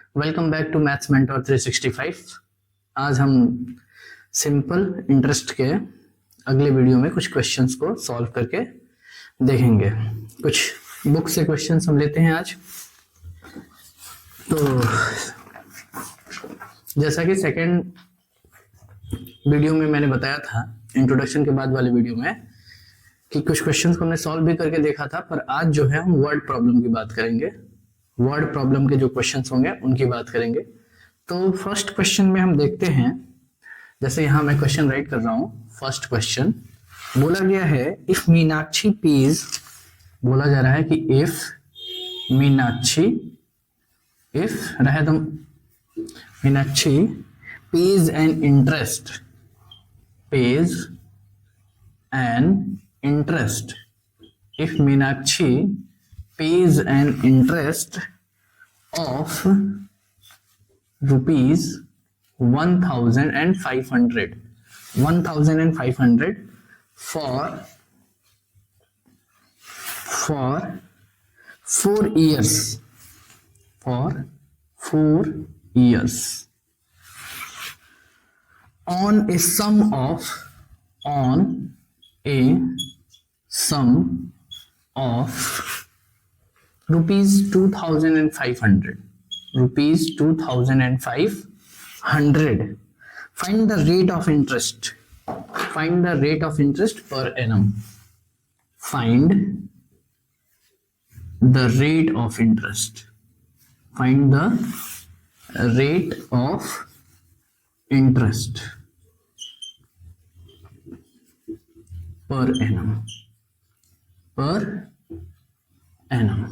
Welcome back to maths mentor 365। आज हम simple interest के अगले वीडियो में कुछ क्वेश्चंस को सॉल्व करके देखेंगे। कुछ बुक से क्वेश्चंस हम लेते हैं आज। तो जैसा कि सेकंड वीडियो में मैंने बताया था, इंट्रोडक्शन के बाद वाले वीडियो में, कि कुछ क्वेश्चंस को हमने सॉल्व भी करके देखा था, पर आज जो है हम वर्ड प्रॉब्लम की बात करेंगे। वर्ड प्रॉब्लम के जो क्वेश्चंस होंगे उनकी बात करेंगे। तो फर्स्ट क्वेश्चन में हम देखते हैं, जैसे यहाँ मैं क्वेश्चन राइट कर रहा हूँ। फर्स्ट क्वेश्चन बोला गया है, इफ मीनाक्षी पेज, बोला जा रहा है कि इफ मीनाक्षी, इफ रहे तो Meenakshi pays an interest, pays an interest, if Meenakshi pays an interest of rupees 1500 for 4 years, for 4 years on a sum of rupees 2500, rupees 2500. Find the rate of interest, find the rate of interest per annum, find the rate of interest, find the rate of interest per annum, per annum।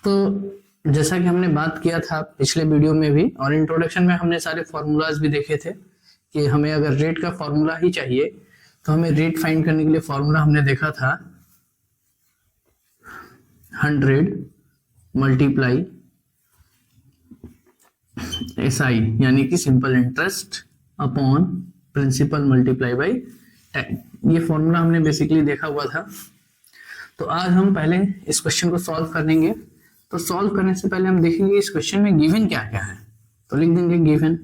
तो जैसा कि हमने बात किया था पिछले video में भी, और इंट्रोडक्शन में हमने सारे फॉर्मूलाज भी देखे थे कि हमें अगर रेट का फॉर्मूला ही चाहिए तो हमें रेट फाइंड करने के लिए फॉर्मूला हमने देखा था 100 मल्टीप्लाई SI, यानी कि simple interest upon principal multiply by time. ये फॉर्मूला हमने बेसिकली देखा हुआ था। तो आज हम पहले इस क्वेश्चन को सॉल्व करेंगे। तो सॉल्व करने से पहले हम देखेंगे इस क्वेश्चन में गिवन क्या क्या है। तो लिख देंगे गिवन।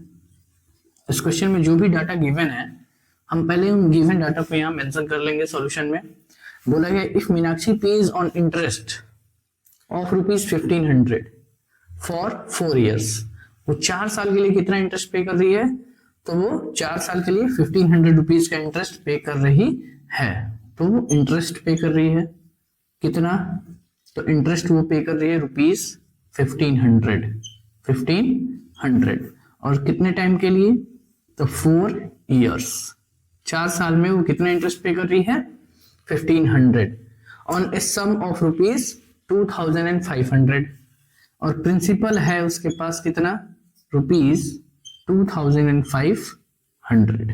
इस क्वेश्चन में जो भी डाटा गिवन है, हम पहले उन गिवन डाटा को यहाँ मेंशन कर लेंगे सॉल्यूशन में। बोला गया if Meenakshi page on interest of rupees 1500 for 4 years, वो 4 साल के लिए कितना इंटरेस्ट पे कर रही है? तो वो 4 साल के लिए 1500 रुपीज का इंटरेस्ट पे कर रही है। तो वो इंटरेस्ट पे कर रही है कितना? तो इंटरेस्ट वो पे कर रही है रुपीज 1500। और कितने टाइम के लिए? तो 4 years, 4 साल में वो कितना इंटरेस्ट पे कर रही है? 1500 on a sum of rupees 2500। और प्रिंसिपल है उसके पास कितना? रुपीज 2500।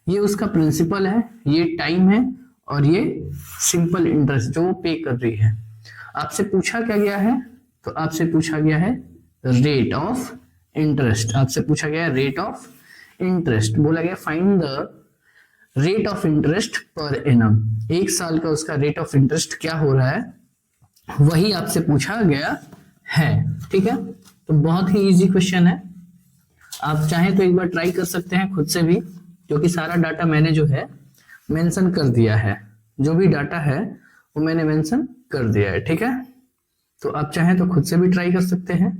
ये उसका प्रिंसिपल है, ये टाइम है, और ये सिंपल इंटरेस्ट जो वो पे कर रही है। आपसे पूछा क्या गया है? तो आपसे पूछा गया है रेट ऑफ इंटरेस्ट। आपसे पूछा गया है रेट ऑफ इंटरेस्ट। बोला गया find the rate of interest per annum. 1 साल का उसका रेट ऑफ इंटरेस्ट क्या हो रहा है, वही आपसे पूछा गया है। ठीक है, तो बहुत ही इजी क्वेश्चन है। आप चाहें तो एक बार ट्राई कर सकते हैं खुद से भी, क्योंकि सारा डाटा मैंने जो है मेंशन कर दिया है। जो भी डाटा है वो मैंने मेंशन कर दिया है। ठीक है, तो आप चाहें तो खुद से भी ट्राई कर सकते हैं।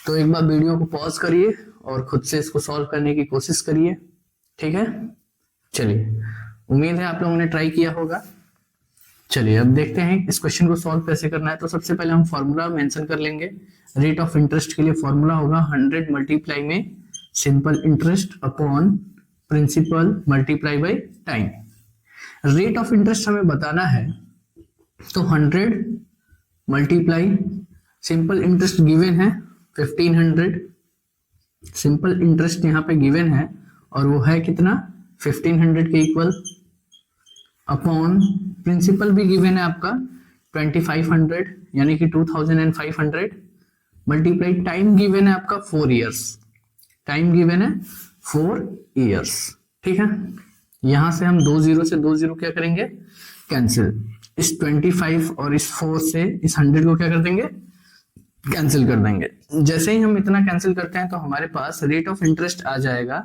तो एक बार वीडियो को पॉज करिए और खुद से इसको सॉल्व करने की कोशिश करिए। ठीक है, चलिए, उम्मीद है आप लोगों ने ट्राई किया होगा। चलिए अब देखते हैं इस क्वेश्चन को सॉल्व कैसे करना है। तो सबसे पहले हम फॉर्मूला मेंशन कर लेंगे। रेट ऑफ इंटरेस्ट के लिए फॉर्मूला होगा 100 मल्टीप्लाई में simple interest upon principal multiply by time. Rate of interest हमें बताना है, तो 100 मल्टीप्लाई सिंपल इंटरेस्ट गिवन है 1500, सिंपल इंटरेस्ट यहाँ पे गिवन है और वो है कितना? 1500 के इक्वल, अपॉन प्रिंसिपल भी गिवन है आपका 2500 यानी कि 2500, मल्टीप्लाई टाइम गिवन है आपका 4 years, टाइम गिवन है 4 years। ठीक है, यहां से हम 2 0 से 2 0 क्या करेंगे? कैंसिल। इस 25 और इस 4 से इस 100 को क्या कर देंगे? कैंसिल कर देंगे। जैसे ही हम इतना कैंसिल करते हैं तो हमारे पास रेट ऑफ इंटरेस्ट आ जाएगा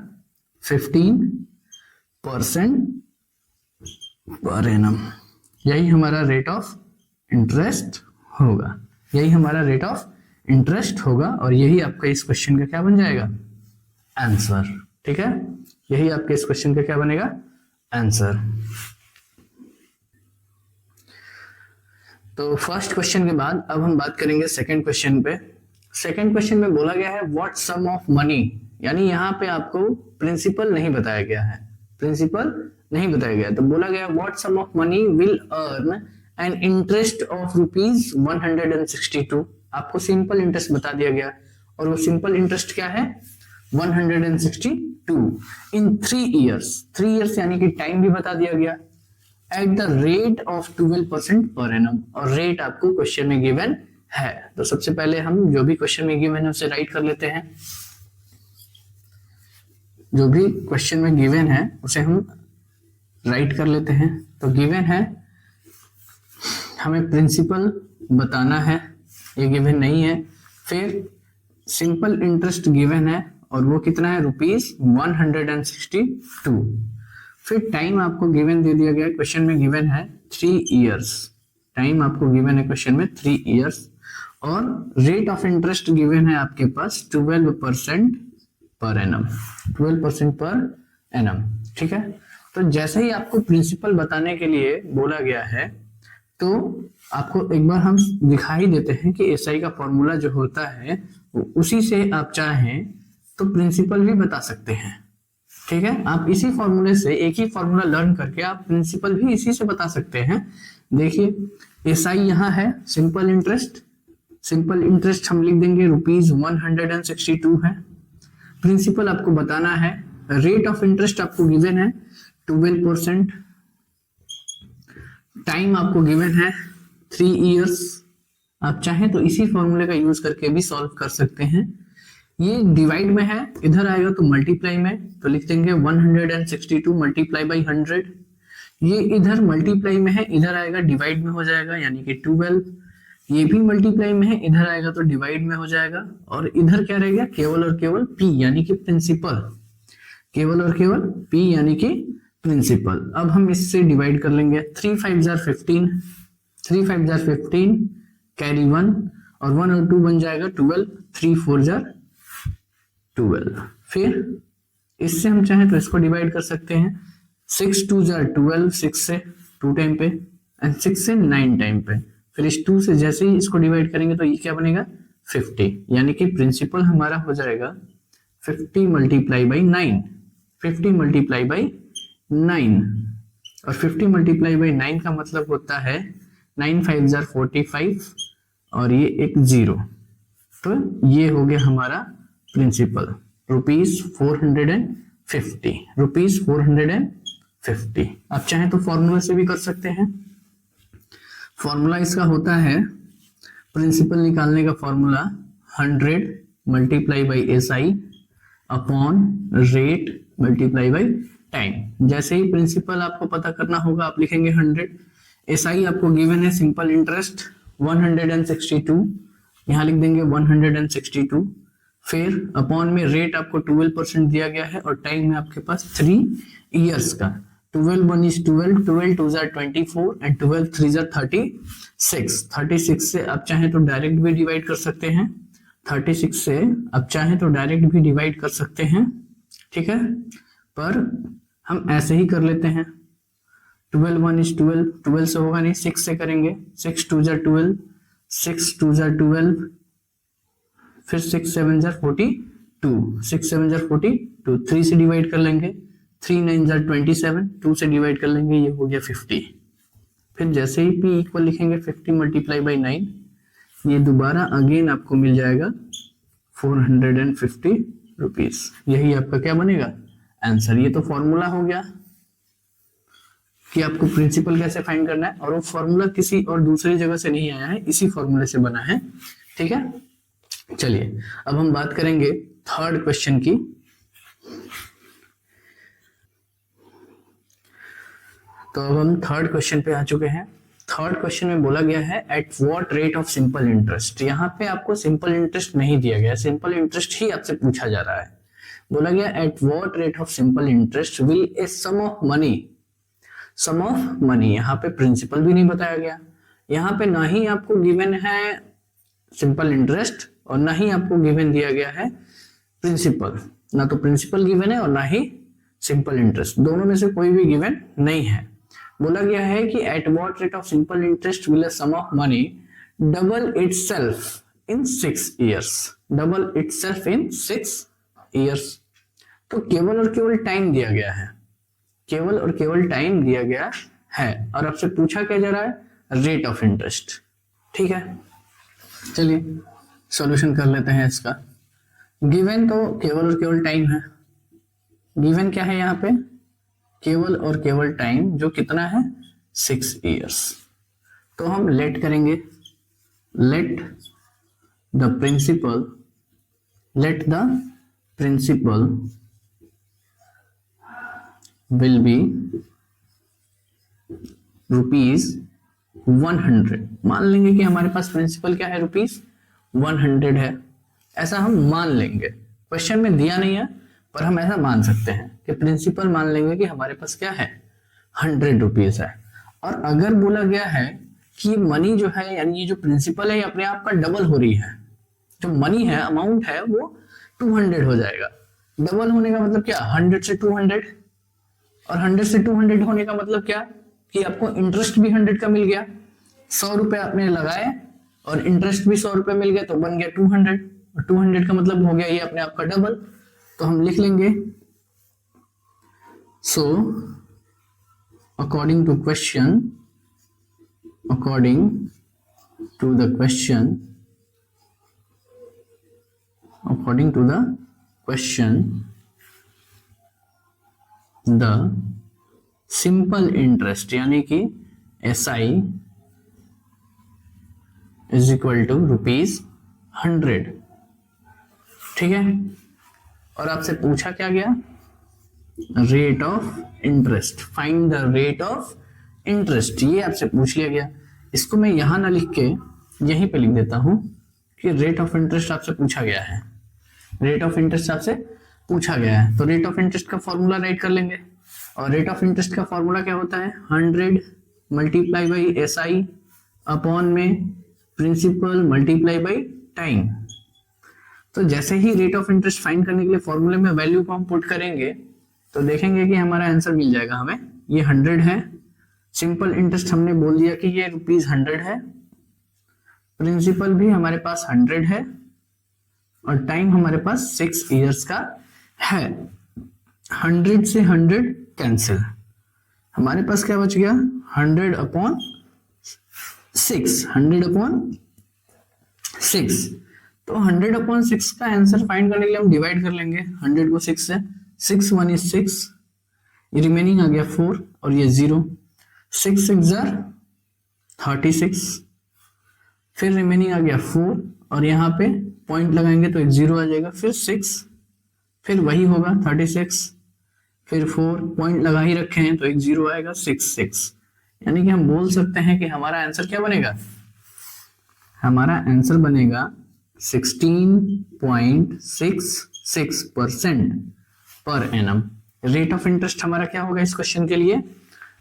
15% पर एनम। यही हमारा रेट ऑफ इंटरेस्ट होगा, यही हमारा रेट ऑफ इंटरेस्ट होगा, और यही आपका इस क्वेश्चन का क्या बन जाएगा, आंसर। ठीक है, यही आपके इस क्वेश्चन का क्या बनेगा, आंसर। तो फर्स्ट क्वेश्चन के बाद अब हम बात करेंगे सेकंड क्वेश्चन पे। सेकंड क्वेश्चन में बोला गया है व्हाट सम ऑफ मनी, यानी यहाँ पे आपको प्रिंसिपल नहीं बताया गया है, प्रिंसिपल नहीं बताया गया, तो बोला गया what sum of money will earn an interest of rupees 162। आपको सिंपल इंटरेस्ट बता दिया गया, और वो सिंपल इंटरेस्ट क्या है, 162 इन 3 इयर्स। 3 इयर्स यानी कि टाइम भी बता दिया गया, at the rate of 12% per annum, और रेट आपको क्वेश्चन में गिवन है। तो सबसे पहले हम जो भी क्वेश्चन में गिवन है उसे राइट कर लेते हैं, जो भी क्वेश्चन में गिवन है उसे हम राइट कर लेते हैं। तो गिवन है, हमें प्रिंसिपल बताना है, ये गिवन नहीं है। फिर सिंपल इंटरेस्ट गिवन है, और वो कितना है, ₹162। फिर टाइम आपको गिवन दे दिया गया, क्वेश्चन में गिवन है 3 इयर्स, टाइम आपको गिवन है क्वेश्चन में 3 इयर्स, और रेट ऑफ इंटरेस्ट गिवन है आपके पास 12% पर एनम, 12% पर एनम। ठीक है, तो जैसे ही आपको प्रिंसिपल बताने के लिए बोला गया है, तो आपको एक बार हम दिखा ही देते हैं कि एसआई का फॉर्मूला जो होता है उसी से आप चाहें तो प्रिंसिपल भी बता सकते हैं। ठीक है, आप इसी फॉर्मूले से, एक ही फॉर्मूला लर्न करके आप प्रिंसिपल भी इसी से बता सकते हैं। देखिए एसआई यहाँ है सिंपल इंटरेस्ट, सिंपल इंटरेस्ट हम लिख देंगे ₹162 है। प्रिंसिपल आपको बताना है, रेट ऑफ इंटरेस्ट आपको गिवन है 12%, टाइम आपको गिवन है 3 इयर्स। आप चाहें तो इसी फॉर्मूले का यूज करके भी सॉल्व कर सकते हैं। ये डिवाइड में है, इधर आएगा तो मल्टीप्लाई में, तो लिख देंगे 162 मल्टीप्लाई बाई 100। ये इधर मल्टीप्लाई में है, इधर आएगा डिवाइड में हो जाएगा, यानी कि 12। ये भी मल्टीप्लाई में है, इधर आएगा तो डिवाइड में हो जाएगा, और इधर क्या रहेगा, केवल और केवल p यानी कि प्रिंसिपल, केवल और केवल p यानी कि प्रिंसिपल। अब हम इससे डिवाइड कर लेंगे, 3 5 जार 15, 3 5 जार 15, कैरी 1, और 1 और 2 बन जाएगा 12, 3 4 जार 12। फिर इससे हम चाहें तो इसको डिवाइड कर सकते हैं, 6 2 जार 12, 6 से 2 टाइम पे, एंड 6 से 9 टाइम पे। फिर इस 2 से जैसे ही इसको डिवाइड करेंगे तो ये क्या बनेगा, 50, यानी कि प्रिंसिपल हमारा हो जाएगा 50 मल्टीप्लाई बाई 9, 50 मल्टीप्लाई बाई 9, और 50 मल्टीप्लाई बाई 9 का मतलब होता है 9 5 जार 45, और ये एक 0, तो ये हो गया हमारा प्रिंसिपल, ₹450, ₹450। आप चाहें तो फॉर्मूला से भी कर सकते हैं। फॉर्मूला इसका होता है, प्रिंसिपल निकालने का formula 100 multiply by SI upon rate multiply by time. जैसे ही प्रिंसिपल आपको पता करना होगा, आप लिखेंगे 100, एसआई आपको गिवन है सिंपल इंटरेस्ट 162, यहाँ लिख देंगे 162। फिर अपॉन में रेट आपको 12% दिया गया है, और टाइम है आपके पास 3 इयर्स का। 12 1 is 12, 12 2 are 24, एंड 12 3 are 36। 36 से आप चाहें तो डायरेक्ट भी डिवाइड कर सकते हैं, 36 से आप चाहें तो डायरेक्ट भी डिवाइड कर सकते हैं। ठीक है, पर हम ऐसे ही कर लेते हैं, 12 1 is 12, 12 से होगा नहीं, 6 से करेंगे, 6 2 are 12, 6 2 are 12, फिर 6 7 जार 42, 6 7 जार 42, 3 से डिवाइड कर लेंगे, 3 9 जार 27, 2 से डिवाइड कर लेंगे, ये हो गया 50। फिर जैसे ही p इक्वल लिखेंगे 50 मल्टीप्लाई बाई 9, ये दोबारा अगेन आपको मिल जाएगा ₹450। यही आपका क्या बनेगा, आंसर। ये तो फॉर्मूला हो गया कि आपको प्रिंसिपल कैसे फाइंड करना है, और वो फॉर्मूला किसी और दूसरी जगह से नहीं आया है, इसी फॉर्मूले से बना है। ठीक है, चलिए अब हम बात करेंगे थर्ड क्वेश्चन की। तो अब हम थर्ड क्वेश्चन पे आ चुके हैं। थर्ड क्वेश्चन में बोला गया है eight what rate of simple interest. यहाँ पे आपको सिंपल इंटरेस्ट नहीं दिया गया, सिंपल इंटरेस्ट ही आपसे पूछा जा रहा है। बोला गया at what rate of simple interest will a sum of money, sum of money, यहाँ पे प्रिंसिपल भी नहीं बताया गया। यहाँ पे ना ही आपको गिवन है सिंपल इंटरेस्ट और ना ही आपको गिवन दिया गया है प्रिंसिपल, ना तो प्रिंसिपल गिवन है और ना ही सिंपल इंटरेस्ट, दोनों में से कोई भी गिवन नहीं है। बोला गया है कि at what rate of simple interest will a sum of money double itself in 6 years, double itself in 6 years। तो केवल और केवल टाइम दिया गया है, केवल और केवल टाइम दिया गया है और आपसे पूछा क्या जा रहा है, रेट ऑफ इंटरेस्ट। ठीक है, चलिए सॉल्यूशन कर लेते हैं इसका। गिवन तो केवल और केवल टाइम है, गिवन क्या है यहाँ पे, केवल और केवल टाइम जो कितना है 6 years। तो हम लेट करेंगे, let the principal, let the principal will be ₹100। मान लेंगे कि हमारे पास प्रिंसिपल क्या है, ₹100 है, ऐसा हम मान लेंगे। क्वेश्चन में दिया नहीं है पर हम ऐसा मान सकते हैं कि प्रिंसिपल मान लेंगे कि हमारे पास क्या है, ₹100 है। और अगर बोला गया है कि मनी जो है, यानी ये जो प्रिंसिपल है ये अपने आप का डबल हो रही है, जो मनी है, अमाउंट है, वो 200 हो जाएगा। डबल होने का मतलब क्या, 100 से 200, और 100 से 200 होने का मतलब क्या कि आपको इंटरेस्ट भी 100 का मिल गया। 100 रुपए आपने लगाए और इंटरेस्ट भी 100 रुपए मिल गया, तो बन गया 200, और 200 का मतलब हो गया ये अपने आप का डबल। तो हम लिख लेंगे so according to question, according to the question, according to the question the simple interest यानी कि SI इज इक्वल टू ₹100। ठीक है, और आपसे पूछा क्या गया, rate of interest, find the rate of interest, ये आपसे पूछ लिया गया। इसको मैं यहां ना लिख के यहीं पे लिख देता हूं कि रेट ऑफ इंटरेस्ट आपसे पूछा गया है, रेट ऑफ इंटरेस्ट आपसे पूछा गया है। तो रेट ऑफ इंटरेस्ट का फॉर्मूला राइट कर लेंगे, और रेट ऑफ इंटरेस्ट का फॉर्मूला क्या होता है, 100 मल्टीप्लाई बाई SI अपॉन में प्रिंसिपल मल्टीप्लाई बाई टाइम। तो जैसे ही रेट ऑफ इंटरेस्ट फाइंड करने के लिए फॉर्मूले में वैल्यू को हम पुट करेंगे तो देखेंगे कि हमारा आंसर मिल जाएगा हमें। ये 100 है, सिंपल इंटरेस्ट हमने बोल दिया कि ये ₹100 है, प्रिंसिपल भी हमारे पास 100 है, और टाइम हमारे पास 6 years का है। 100 से 100 कैंसिल, हमारे पास क्या बच गया, 100 अपॉन 6, 100 अपॉन 6। तो 100 अपॉन 6 का आंसर फाइंड करने के लिए हम डिवाइड कर लेंगे 100 को 6 से। 6 1 is 6, ये रिमेनिंग आ गया 4 और ये 0, 6 6 36, फिर रिमेनिंग आ गया 4 और यहाँ पे पॉइंट लगाएंगे तो एक 0 आ जाएगा, फिर 6, फिर वही होगा 36, फिर 4 पॉइंट लगा ही रखे हैं तो एक 0 आएगा, 6 6। यानी कि हम बोल सकते हैं कि हमारा आंसर क्या बनेगा, हमारा आंसर बनेगा 16.66% per annum. Rate of interest हमारा क्या होगा इस क्वेश्चन के लिए,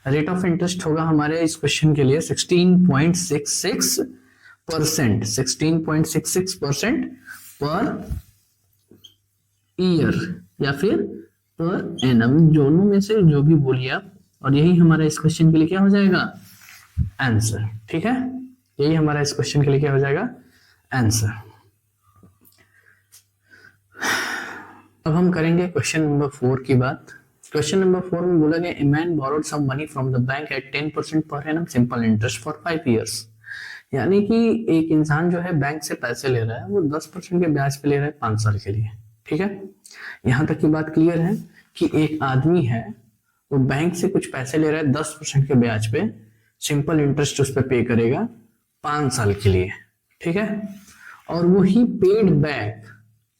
रेट ऑफ इंटरेस्ट होगा हमारे इस क्वेश्चन के लिए 16.66%, 16.66% पर ईयर या फिर पर एनम, दोनों में से जो भी बोलिए आप, और यही हमारा इस क्वेश्चन के लिए क्या हो जाएगा आंसर। ठीक है, यही हमारा इस क्वेश्चन के लिए क्या हो जाएगा आंसर। अब हम करेंगे क्वेश्चन नंबर 4 की बात। क्वेश्चन नंबर 4 में बोला गया a man borrowed some money from the bank at 10% per annum simple interest for 5 years। यानी कि एक इंसान जो है बैंक से पैसे ले रहा है, वो 10% के ब्याज पे ले रहा है 5 साल के लिए। ठीक है, यहाँ तक की बात क्लियर है कि एक आदमी है वो बैंक से कुछ पैसे ले रहा है 10% के ब्याज पे, सिंपल इंटरेस्ट उस पर पे करेगा 5 साल के लिए। ठीक है, और वो ही पेड बैक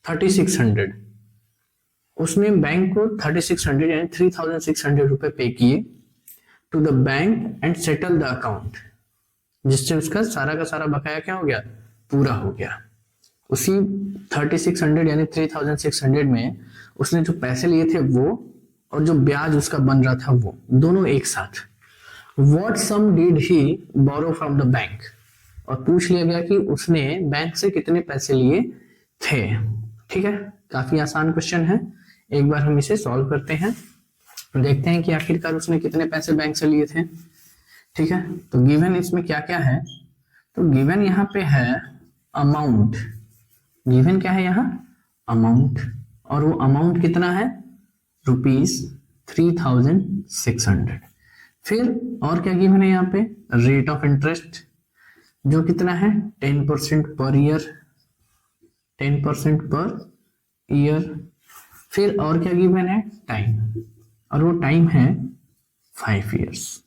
3600, उसने बैंक को 3600 यानी 3600 रुपए पे किए to the bank and settle the account. जिससे उसका सारा का सारा बकाया क्या हो गया, पूरा हो गया। उसी 3600 यानी 3600 में उसने जो पैसे लिए थे वो, और जो ब्याज उसका बन रहा था वो, दोनों एक साथ। What sum did he borrow from the bank? और पूछ लिया गया कि उसने बैंक से कितने पैसे लिए थे। ठीक है, काफी आसान क्वेश्चन है। एक बार हम इसे सॉल्व करते हैं, देखते हैं कि आखिरकार उसने कितने पैसे बैंक से लिए थे। ठीक है, तो गिवन इसमें क्या क्या है, तो गिवन यहाँ पे है अमाउंट। गिवन क्या है यहाँ, अमाउंट, और वो अमाउंट कितना है, ₹3600। फिर और क्या गिवन है यहाँ पे, रेट ऑफ इंटरेस्ट जो कितना है 10% पर ईयर, 10% पर ईयर। फिर और क्या गिवन है, टाइम, और वो टाइम है 5 इयर्स।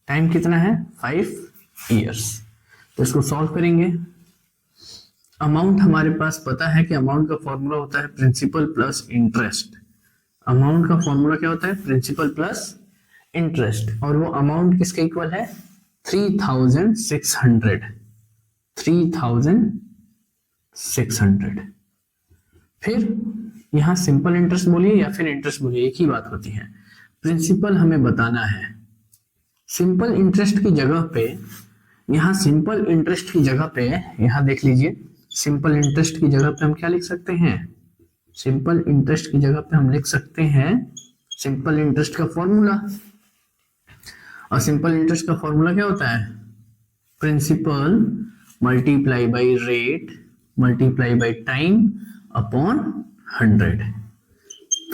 टाइम कितना है, 5 इयर्स। तो इसको सॉल्व करेंगे। अमाउंट हमारे पास पता है कि अमाउंट का फॉर्मूला होता है प्रिंसिपल प्लस इंटरेस्ट। अमाउंट का फॉर्मूला क्या होता है, प्रिंसिपल प्लस इंटरेस्ट, और वो अमाउंट किसके इक्वल है, 3600। 3600। फिर यहां सिंपल इंटरेस्ट बोलिए या फिर इंटरेस्ट बोलिए, एक ही बात होती है। प्रिंसिपल हमें बताना है, सिंपल इंटरेस्ट की जगह पे, यहां सिंपल इंटरेस्ट की जगह पे, यहां देख लीजिए, सिंपल इंटरेस्ट की जगह पे हम क्या लिख सकते हैं, सिंपल इंटरेस्ट की जगह पे हम लिख सकते हैं सिंपल इंटरेस्ट का फॉर्मूला। और सिंपल इंटरेस्ट का फॉर्मूला क्या होता है, principal multiply by rate multiply by time upon 100।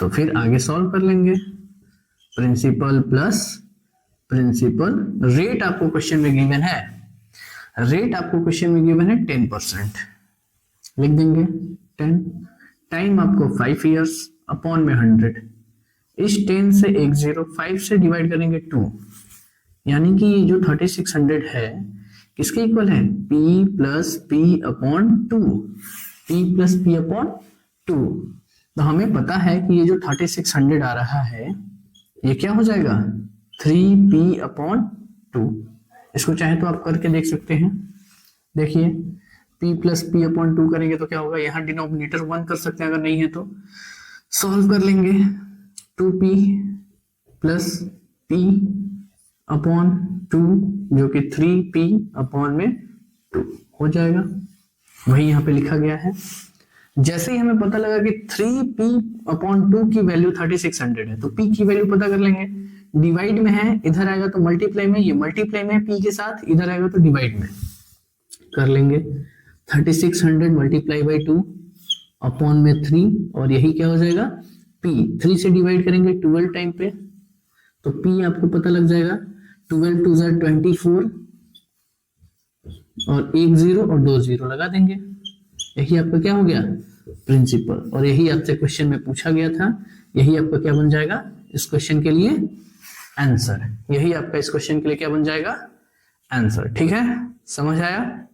तो फिर आगे सॉल्व कर लेंगे। प्रिंसिपल प्लस प्रिंसिपल, रेट आपको क्वेश्चन में गिवन है, रेट आपको क्वेश्चन में गिवन है 10%, लिख देंगे 10। टाइम आपको 5 इयर्स अपॉन में 100। इस 10 से एक 0, 5 से डिवाइड करेंगे 2, यानी कि ये जो 3600 है किसके इक्वल है, P plus P upon 2, P plus P upon 2। तो हमें पता है कि ये जो 3600 आ रहा है ये क्या हो जाएगा, 3P अपॉन 2। इसको चाहे तो आप करके देख सकते हैं। देखिए P प्लस पी अपॉन 2 करेंगे तो क्या होगा, यहाँ डिनोमिनेटर 1 कर सकते हैं, अगर नहीं है तो सॉल्व कर लेंगे। 2P प्लस P अपॉन 2 जो कि 3P अपॉन में 2 हो जाएगा, वही यहाँ पे लिखा गया है। जैसे ही हमें पता लगा कि 3P अपॉन 2 की वैल्यू 3600 है, तो P की वैल्यू पता कर लेंगे। डिवाइड में है, इधर आएगा तो मल्टीप्लाई में, ये मल्टीप्लाई में P के साथ, इधर आएगा तो डिवाइड में कर लेंगे। 3600 मल्टीप्लाई बाई 2 अपॉन में 3, और यही क्या हो जाएगा, P। 3 से डिवाइड करेंगे 12 टाइम पे, तो P आपको पता लग जाएगा, 12 2 24, और 1 0 और 2 0 लगा देंगे। यही आपका क्या हो गया, प्रिंसिपल। और यही आपसे क्वेश्चन में पूछा गया था, यही आपका क्या बन जाएगा इस क्वेश्चन के लिए आंसर। यही आपका इस क्वेश्चन के लिए क्या बन जाएगा, आंसर। ठीक है, समझ आया?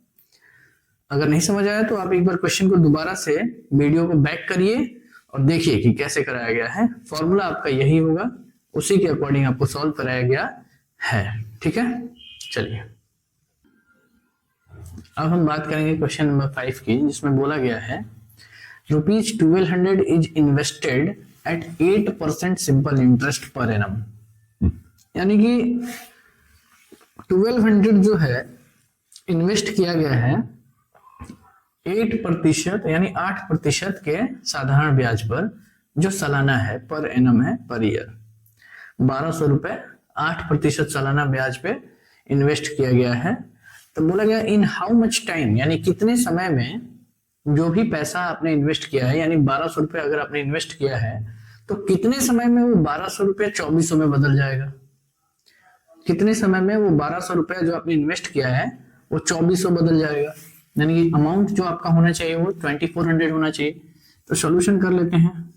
अगर नहीं समझ आया तो आप एक बार क्वेश्चन को दोबारा से वीडियो को बैक करिए और देखिए कि कैसे कराया गया है। फॉर्मूला आपका यही होगा, उसी के अकॉर्डिंग आपको सॉल्व कराया गया है। ठीक है, चलिए अब हम बात करेंगे क्वेश्चन नंबर 5 की, जिसमें बोला गया है ₹1200 is invested at 8% simple interest per annum. यानी कि 1200 जो है इन्वेस्ट किया गया है 8% यानी 8% के साधारण ब्याज पर, जो सालाना है, पर एनम है, पर ईयर। 1200 रुपए 8% सालाना ब्याज पे इन्वेस्ट किया गया है। तो बोला गया इन हाउ मच टाइम, यानी कितने समय में जो भी पैसा आपने इन्वेस्ट किया है, यानी 1200 रुपए अगर आपने इन्वेस्ट किया है तो कितने समय में वो 1200 रुपया 2400 में बदल जाएगा। कितने समय में वो 1200 रुपया जो आपने इन्वेस्ट किया है वो 2400 बदल जाएगा, यानी कि अमाउंट जो आपका होना चाहिए वो 2400 होना चाहिए। तो सॉल्यूशन कर लेते हैं।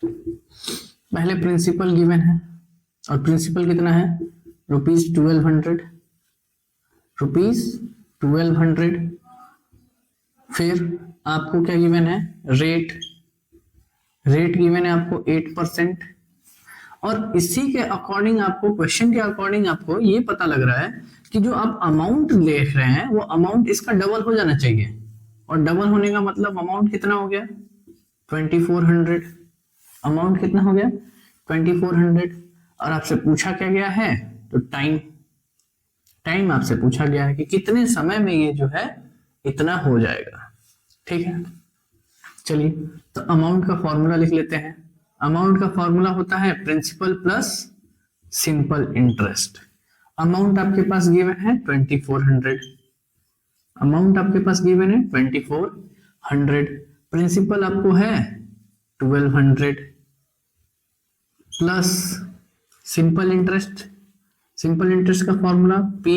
पहले प्रिंसिपल गिवन है, और प्रिंसिपल कितना है, ₹1200। फिर आपको क्या गिवन है, रेट गिवन है आपको 8%, और इसी के अकॉर्डिंग आपको, क्वेश्चन के अकॉर्डिंग आपको ये पता लग रहा है कि जो आप अमाउंट देख रहे हैं वो अमाउंट इसका डबल हो जाना चाहिए। और डबल होने का मतलब अमाउंट कितना हो गया 2400। अमाउंट कितना हो गया 2400। और आपसे पूछा क्या गया है तो टाइम आपसे पूछा गया है कि कितने समय में ये जो है इतना हो जाएगा। ठीक है, चलिए तो अमाउंट का फॉर्मूला लिख लेते हैं। अमाउंट का फॉर्मूला होता है principal plus simple interest. Amount आपके पास गिवन है 2400। अमाउंट आपके पास गिवन है 2400। प्रिंसिपल आपको है 1200 plus simple interest. Simple interest का formula P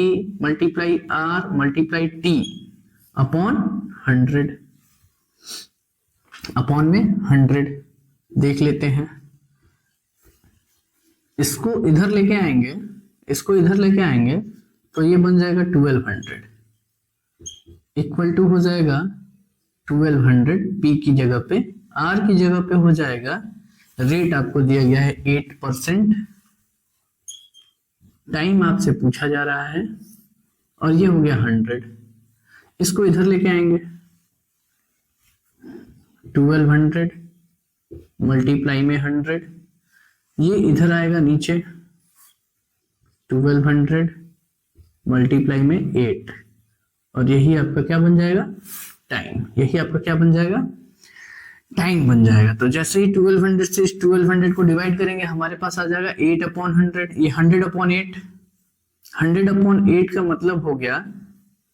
multiply R multiply T upon 100। Upon में 100 देख लेते हैं। इसको इधर लेके आएंगे, इसको इधर लेके आएंगे तो ये बन जाएगा 1200 इक्वल टू हो जाएगा 1200 P की जगह पे, R की जगह पे हो जाएगा, रेट आपको दिया गया है 8%, टाइम आपसे पूछा जा रहा है और ये हो गया 100। इसको इधर लेके आएंगे 1200 मल्टीप्लाई में 100, ये इधर आएगा नीचे 1200 मल्टीप्लाई में 8 और यही आपका क्या बन जाएगा टाइम। यही आपका क्या बन जाएगा टाइम बन जाएगा। तो जैसे ही 1200 से इस 1200 को डिवाइड करेंगे हमारे पास आ जाएगा 8/100। ये 100/8, 100/8 का मतलब हो गया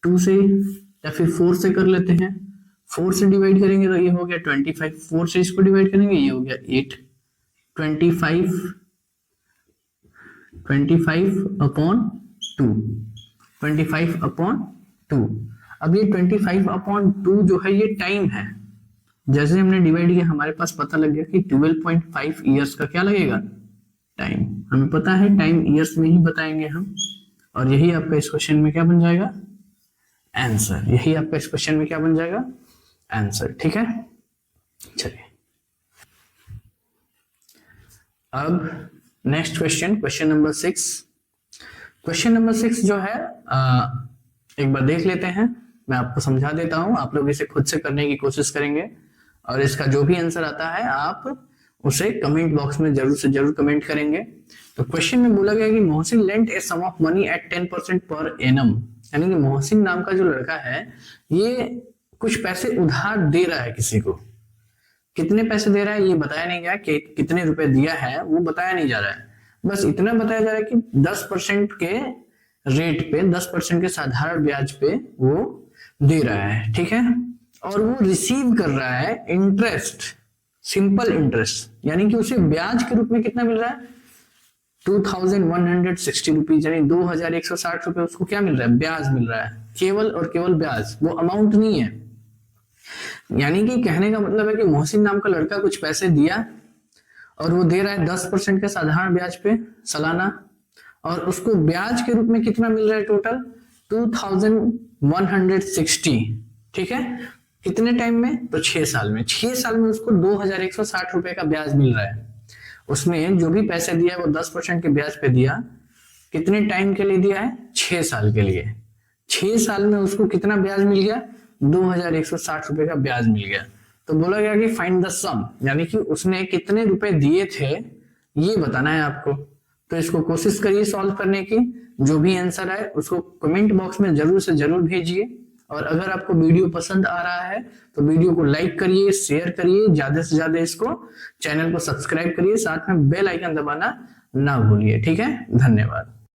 2 से या फिर 4 से कर लेते हैं। 4 से डिवाइड करेंगे तो ये हो गया 25, 4 से इसको डिवाइड करेंगे ये हो गया 8। 25/2, 25/2। अब ये 25/2 जो है ये टाइम है। जैसे हमने डिवाइड किया हमारे पास पता लग गया कि 12.5 ईयर्स का क्या लगेगा टाइम। हमें पता है टाइम ईयर्स में ही बताएंगे हम। और यही आपका इस क्वेश्चन में क्या बन जाएगा आंसर। यही आपका इस क्वेश्चन में क्या बन जाएगा आंसर। ठीक है, चलिए अब next question, question number 6। Question number 6 जो है एक बार देख लेते हैं। मैं आपको समझा देता हूं, आप लोग इसे खुद से करने की कोशिश करेंगे और इसका जो भी आंसर आता है आप उसे कमेंट बॉक्स में जरूर से जरूर कमेंट करेंगे। तो क्वेश्चन में बोला गया कि Mohsin lent a sum of money at 10% per annum, यानी कि मोहसिन नाम का जो लड़का है ये कुछ पैसे उधार दे रहा है किसी को। कितने पैसे दे रहा है ये बताया नहीं गया, कि कितने रुपए दिया है वो बताया नहीं जा रहा है। बस इतना बताया जा रहा है कि 10% के रेट पे, 10% के साधारण ब्याज पे वो दे रहा है। ठीक है, और वो रिसीव कर रहा है इंटरेस्ट, सिंपल इंटरेस्ट, यानी कि उसे ब्याज के रूप में कितना मिल रहा है 2160 रुपीज, यानी 2160 रुपए उसको क्या मिल रहा है ब्याज मिल रहा है। केवल और केवल ब्याज, वो अमाउंट नहीं है। यानी कि कहने का मतलब है कि मोहसिन नाम का लड़का कुछ पैसे दिया और वो दे रहा है 10% के साधारण ब्याज पे सालाना, और उसको ब्याज के रूप में कितना मिल रहा है टोटल 2160। ठीक है, कितने टाइम में तो 6 साल में। 6 साल में उसको 2160 रुपए का ब्याज मिल रहा है। उसमें जो भी पैसे दिया है वो 10% के ब्याज पे दिया। कितने टाइम के लिए दिया है 6 साल के लिए। 6 साल में उसको कितना ब्याज मिल गया 2160 रुपए का ब्याज मिल गया। तो बोला गया कि फाइंड द सम, यानी कि उसने कितने रुपए दिए थे ये बताना है आपको। तो इसको कोशिश करिए सॉल्व करने की। जो भी आंसर आए उसको कमेंट बॉक्स में जरूर से जरूर भेजिए। और अगर आपको वीडियो पसंद आ रहा है तो वीडियो को लाइक करिए, शेयर करिए, ज्यादा से ज्यादा इसको चैनल को सब्सक्राइब करिए, साथ में बेल आइकन दबाना ना भूलिए। ठीक है, धन्यवाद।